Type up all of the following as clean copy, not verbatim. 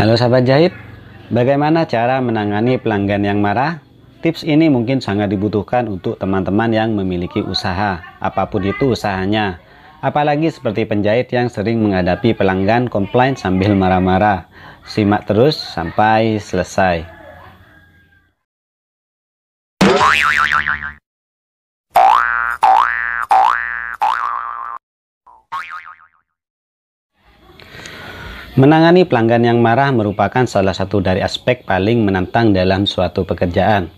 Halo sahabat jahit, bagaimana cara menangani pelanggan yang marah? Tips ini mungkin sangat dibutuhkan untuk teman-teman yang memiliki usaha, apapun itu usahanya. Apalagi seperti penjahit yang sering menghadapi pelanggan komplain sambil marah-marah. Simak terus sampai selesai. Menangani pelanggan yang marah merupakan salah satu dari aspek paling menantang dalam suatu pekerjaan,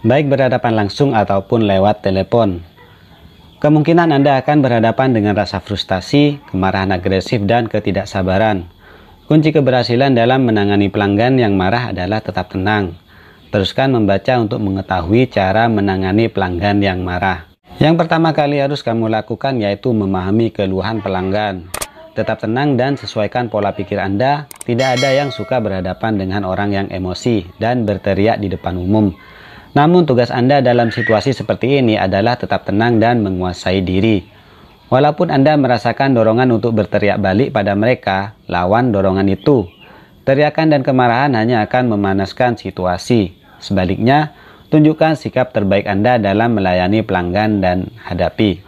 baik berhadapan langsung ataupun lewat telepon. Kemungkinan Anda akan berhadapan dengan rasa frustasi, kemarahan agresif, dan ketidaksabaran. Kunci keberhasilan dalam menangani pelanggan yang marah adalah tetap tenang. Teruskan membaca untuk mengetahui cara menangani pelanggan yang marah. Yang pertama kali harus kamu lakukan yaitu memahami keluhan pelanggan. Tetap tenang dan sesuaikan pola pikir Anda. Tidak ada yang suka berhadapan dengan orang yang emosi dan berteriak di depan umum. Namun tugas Anda dalam situasi seperti ini adalah tetap tenang dan menguasai diri. Walaupun Anda merasakan dorongan untuk berteriak balik pada mereka, lawan dorongan itu. Teriakan dan kemarahan hanya akan memanaskan situasi. Sebaliknya, tunjukkan sikap terbaik Anda dalam melayani pelanggan dan hadapi.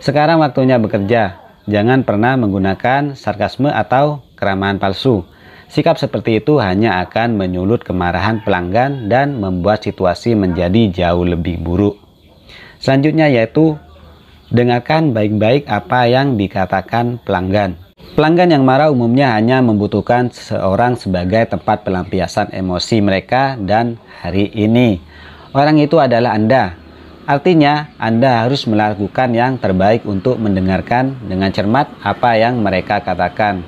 Sekarang waktunya bekerja. Jangan pernah menggunakan sarkasme atau keramahan palsu. Sikap seperti itu hanya akan menyulut kemarahan pelanggan dan membuat situasi menjadi jauh lebih buruk. Selanjutnya yaitu dengarkan baik-baik apa yang dikatakan pelanggan. Pelanggan yang marah umumnya hanya membutuhkan seseorang sebagai tempat pelampiasan emosi mereka dan hari ini. Orang itu adalah Anda. Artinya, Anda harus melakukan yang terbaik untuk mendengarkan dengan cermat apa yang mereka katakan.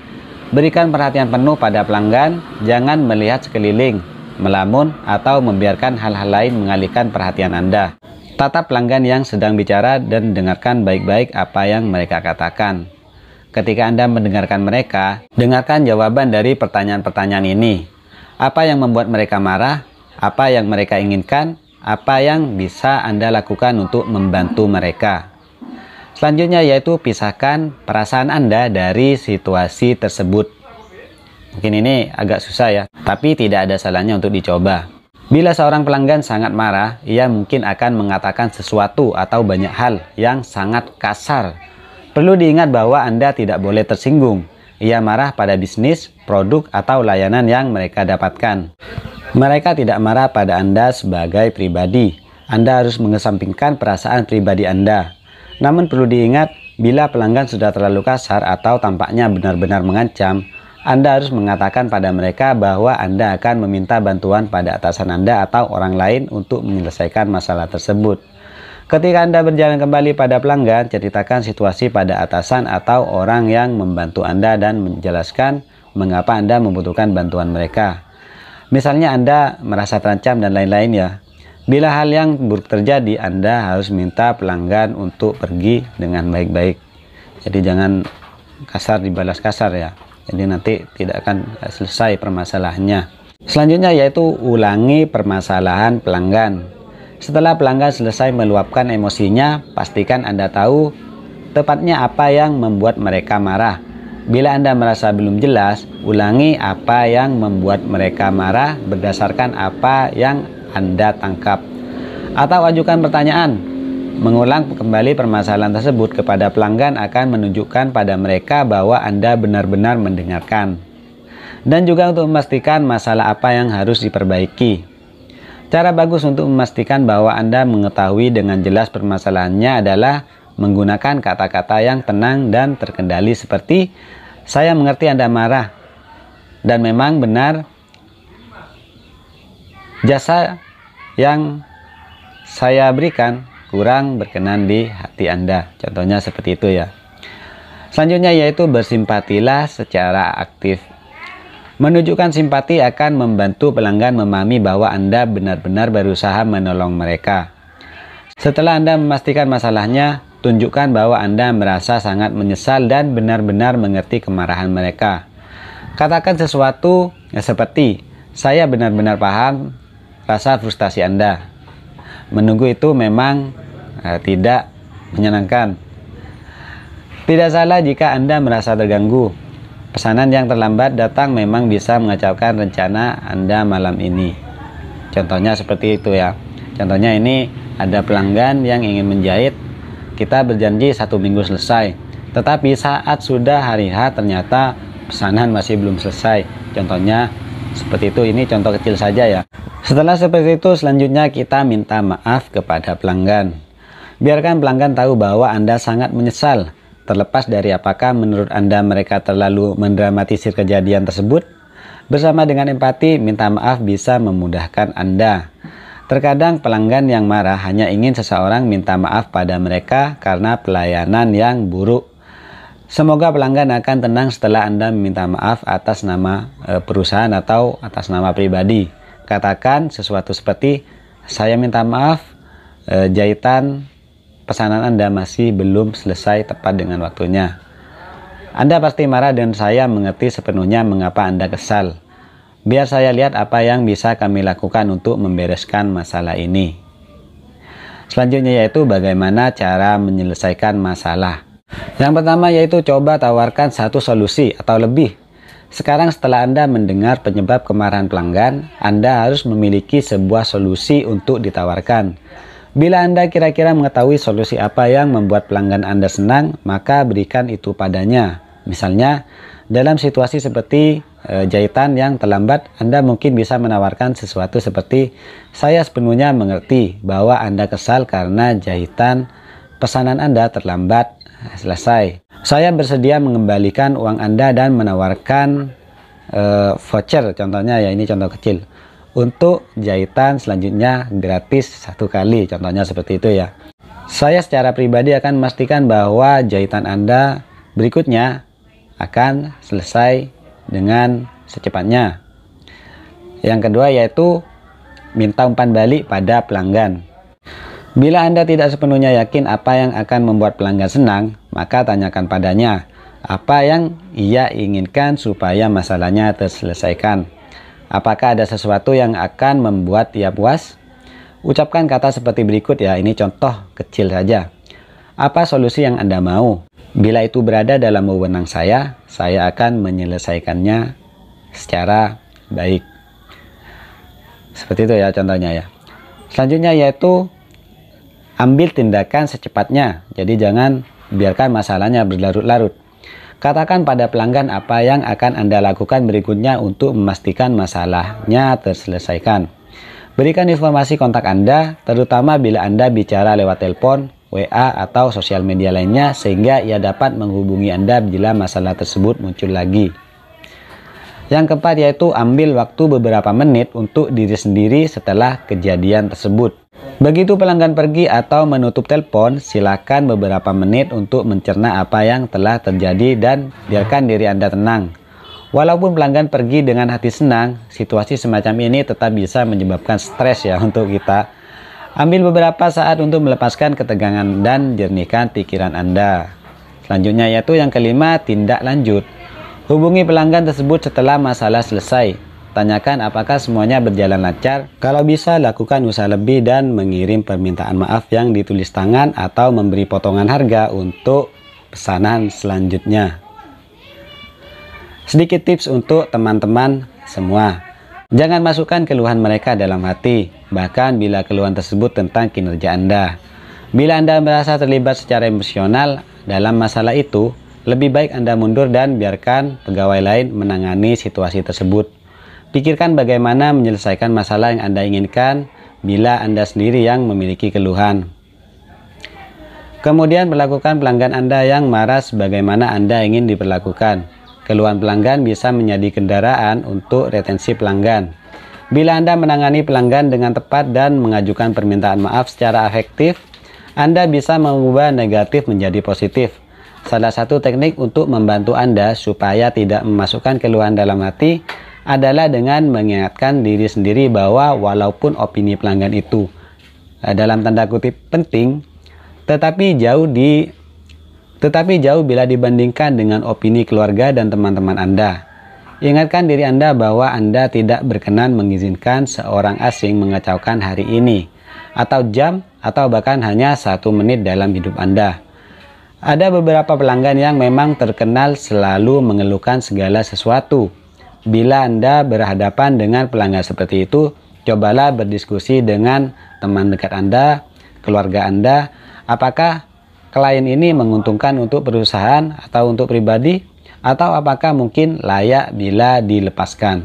Berikan perhatian penuh pada pelanggan, jangan melihat sekeliling, melamun, atau membiarkan hal-hal lain mengalihkan perhatian Anda. Tatap pelanggan yang sedang bicara dan dengarkan baik-baik apa yang mereka katakan. Ketika Anda mendengarkan mereka, dengarkan jawaban dari pertanyaan-pertanyaan ini. Apa yang membuat mereka marah? Apa yang mereka inginkan? Apa yang bisa Anda lakukan untuk membantu mereka? Selanjutnya yaitu pisahkan perasaan Anda dari situasi tersebut. Mungkin ini agak susah ya, tapi tidak ada salahnya untuk dicoba. Bila seorang pelanggan sangat marah, ia mungkin akan mengatakan sesuatu atau banyak hal yang sangat kasar. Perlu diingat bahwa Anda tidak boleh tersinggung. Ia marah pada bisnis, produk, atau layanan yang mereka dapatkan. Mereka tidak marah pada Anda sebagai pribadi. Anda harus mengesampingkan perasaan pribadi Anda. Namun perlu diingat, bila pelanggan sudah terlalu kasar atau tampaknya benar-benar mengancam, Anda harus mengatakan pada mereka bahwa Anda akan meminta bantuan pada atasan Anda atau orang lain untuk menyelesaikan masalah tersebut. Ketika Anda berjalan kembali pada pelanggan, ceritakan situasi pada atasan atau orang yang membantu Anda dan menjelaskan mengapa Anda membutuhkan bantuan mereka. Misalnya Anda merasa terancam dan lain-lain ya. Bila hal yang buruk terjadi, Anda harus minta pelanggan untuk pergi dengan baik-baik. Jadi jangan kasar dibalas kasar ya. Jadi nanti tidak akan selesai permasalahannya. Selanjutnya yaitu ulangi permasalahan pelanggan. Setelah pelanggan selesai meluapkan emosinya, pastikan Anda tahu tepatnya apa yang membuat mereka marah. Bila Anda merasa belum jelas, ulangi apa yang membuat mereka marah berdasarkan apa yang Anda tangkap. Atau ajukan pertanyaan. Mengulang kembali permasalahan tersebut kepada pelanggan akan menunjukkan pada mereka bahwa Anda benar-benar mendengarkan. Dan juga untuk memastikan masalah apa yang harus diperbaiki. Cara bagus untuk memastikan bahwa Anda mengetahui dengan jelas permasalahannya adalah menggunakan kata-kata yang tenang dan terkendali seperti saya mengerti Anda marah dan memang benar jasa yang saya berikan kurang berkenan di hati Anda. Contohnya seperti itu ya. Selanjutnya yaitu bersimpatilah secara aktif. Menunjukkan simpati akan membantu pelanggan memahami bahwa Anda benar-benar berusaha menolong mereka. Setelah Anda memastikan masalahnya, tunjukkan bahwa Anda merasa sangat menyesal dan benar-benar mengerti kemarahan mereka. Katakan sesuatu seperti, saya benar-benar paham rasa frustasi Anda. Menunggu itu memang tidak menyenangkan. Tidak salah jika Anda merasa terganggu. Pesanan yang terlambat datang memang bisa mengacaukan rencana Anda malam ini. Contohnya seperti itu ya. Contohnya ini ada pelanggan yang ingin menjahit. Kita berjanji 1 minggu selesai. Tetapi saat sudah hari H ternyata pesanan masih belum selesai. Contohnya seperti itu, ini contoh kecil saja ya. Setelah seperti itu, selanjutnya kita minta maaf kepada pelanggan. Biarkan pelanggan tahu bahwa Anda sangat menyesal. Terlepas dari apakah menurut Anda mereka terlalu mendramatisir kejadian tersebut, bersama dengan empati, minta maaf bisa memudahkan Anda. Terkadang pelanggan yang marah hanya ingin seseorang minta maaf pada mereka karena pelayanan yang buruk. Semoga pelanggan akan tenang setelah Anda meminta maaf atas nama perusahaan atau atas nama pribadi. Katakan sesuatu seperti, saya minta maaf, jahitan pesanan Anda masih belum selesai tepat dengan waktunya. Anda pasti marah dan saya mengerti sepenuhnya mengapa Anda kesal. Biar saya lihat apa yang bisa kami lakukan untuk membereskan masalah ini. Selanjutnya yaitu bagaimana cara menyelesaikan masalah. Yang pertama yaitu coba tawarkan satu solusi atau lebih. Sekarang setelah Anda mendengar penyebab kemarahan pelanggan, Anda harus memiliki sebuah solusi untuk ditawarkan. Bila Anda kira-kira mengetahui solusi apa yang membuat pelanggan Anda senang, maka berikan itu padanya. Misalnya, dalam situasi seperti jahitan yang terlambat, Anda mungkin bisa menawarkan sesuatu seperti, saya sepenuhnya mengerti bahwa Anda kesal karena jahitan pesanan Anda terlambat selesai. Saya bersedia mengembalikan uang Anda dan menawarkan voucher, contohnya ya, ini contoh kecil. Untuk jahitan selanjutnya gratis 1 kali, contohnya seperti itu ya. Saya secara pribadi akan memastikan bahwa jahitan Anda berikutnya akan selesai dengan secepatnya. Yang kedua yaitu minta umpan balik pada pelanggan. Bila Anda tidak sepenuhnya yakin apa yang akan membuat pelanggan senang, maka tanyakan padanya apa yang ia inginkan supaya masalahnya terselesaikan. Apakah ada sesuatu yang akan membuat ia puas? Ucapkan kata seperti berikut ya, ini contoh kecil saja. Apa solusi yang Anda mau? Bila itu berada dalam wewenang saya akan menyelesaikannya secara baik. Seperti itu ya contohnya ya. Selanjutnya yaitu ambil tindakan secepatnya. Jadi jangan biarkan masalahnya berlarut-larut. Katakan pada pelanggan apa yang akan Anda lakukan berikutnya untuk memastikan masalahnya terselesaikan. Berikan informasi kontak Anda, terutama bila Anda bicara lewat telepon, WA, atau sosial media lainnya, sehingga ia dapat menghubungi Anda bila masalah tersebut muncul lagi. Yang keempat yaitu ambil waktu beberapa menit untuk diri sendiri setelah kejadian tersebut. Begitu pelanggan pergi atau menutup telepon, silakan beberapa menit untuk mencerna apa yang telah terjadi dan biarkan diri Anda tenang. Walaupun pelanggan pergi dengan hati senang, situasi semacam ini tetap bisa menyebabkan stres ya untuk kita. Ambil beberapa saat untuk melepaskan ketegangan dan jernihkan pikiran Anda. Selanjutnya yaitu yang kelima, tindak lanjut. Hubungi pelanggan tersebut setelah masalah selesai. Tanyakan apakah semuanya berjalan lancar. Kalau bisa, lakukan usaha lebih dan mengirim permintaan maaf yang ditulis tangan atau memberi potongan harga untuk pesanan selanjutnya. Sedikit tips untuk teman-teman semua. Jangan masukkan keluhan mereka dalam hati, bahkan bila keluhan tersebut tentang kinerja Anda. Bila Anda merasa terlibat secara emosional dalam masalah itu, lebih baik Anda mundur dan biarkan pegawai lain menangani situasi tersebut. Pikirkan bagaimana menyelesaikan masalah yang Anda inginkan bila Anda sendiri yang memiliki keluhan. Kemudian perlakukan pelanggan Anda yang marah sebagaimana Anda ingin diperlakukan. Keluhan pelanggan bisa menjadi kendaraan untuk retensi pelanggan. Bila Anda menangani pelanggan dengan tepat dan mengajukan permintaan maaf secara efektif, Anda bisa mengubah negatif menjadi positif. Salah satu teknik untuk membantu Anda supaya tidak memasukkan keluhan dalam hati adalah dengan mengingatkan diri sendiri bahwa walaupun opini pelanggan itu dalam tanda kutip penting, tetapi jauh bila dibandingkan dengan opini keluarga dan teman-teman Anda. Ingatkan diri Anda bahwa Anda tidak berkenan mengizinkan seorang asing mengacaukan hari ini, atau jam, atau bahkan hanya 1 menit dalam hidup Anda. Ada beberapa pelanggan yang memang terkenal selalu mengeluhkan segala sesuatu. Bila Anda berhadapan dengan pelanggan seperti itu, cobalah berdiskusi dengan teman dekat Anda, keluarga Anda, apakah klien ini menguntungkan untuk perusahaan atau untuk pribadi, atau apakah mungkin layak bila dilepaskan.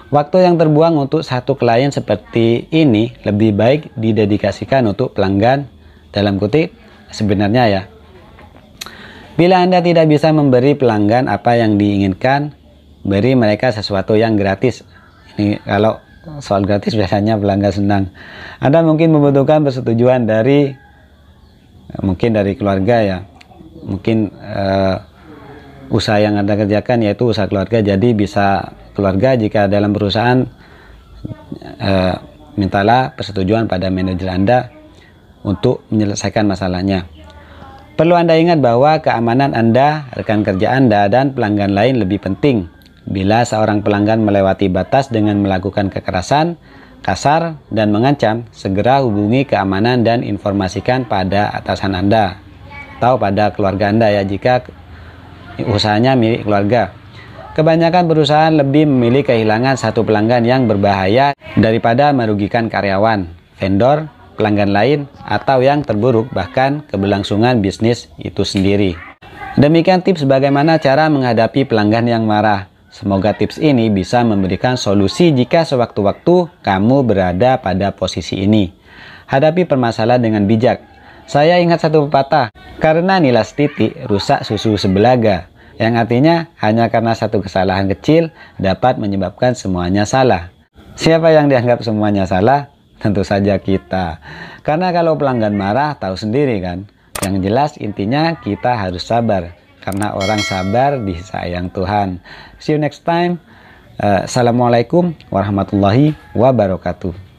Waktu yang terbuang untuk satu klien seperti ini lebih baik didedikasikan untuk pelanggan, dalam kutip sebenarnya ya. Bila Anda tidak bisa memberi pelanggan apa yang diinginkan, beri mereka sesuatu yang gratis. Ini kalau soal gratis biasanya pelanggan senang. Anda mungkin membutuhkan persetujuan dari keluarga ya. Mungkin usaha yang Anda kerjakan yaitu usaha keluarga, jadi bisa keluarga jika dalam perusahaan mintalah persetujuan pada manajer Anda untuk menyelesaikan masalahnya. Perlu Anda ingat bahwa keamanan Anda, rekan kerja Anda, dan pelanggan lain lebih penting. Bila seorang pelanggan melewati batas dengan melakukan kekerasan, kasar, dan mengancam, segera hubungi keamanan dan informasikan pada atasan Anda atau pada keluarga Anda ya, jika usahanya milik keluarga. Kebanyakan perusahaan lebih memilih kehilangan satu pelanggan yang berbahaya daripada merugikan karyawan, vendor, pelanggan lain, atau yang terburuk bahkan keberlangsungan bisnis itu sendiri. Demikian tips bagaimana cara menghadapi pelanggan yang marah. Semoga tips ini bisa memberikan solusi jika sewaktu-waktu kamu berada pada posisi ini. Hadapi permasalahan dengan bijak. Saya ingat satu pepatah, karena nilas titik rusak susu sebelaga, yang artinya hanya karena satu kesalahan kecil dapat menyebabkan semuanya salah. Siapa yang dianggap semuanya salah? Tentu saja kita. Karena kalau pelanggan marah, tahu sendiri kan. Yang jelas intinya kita harus sabar. Karena orang sabar disayang Tuhan. See you next time. Assalamualaikum warahmatullahi wabarakatuh.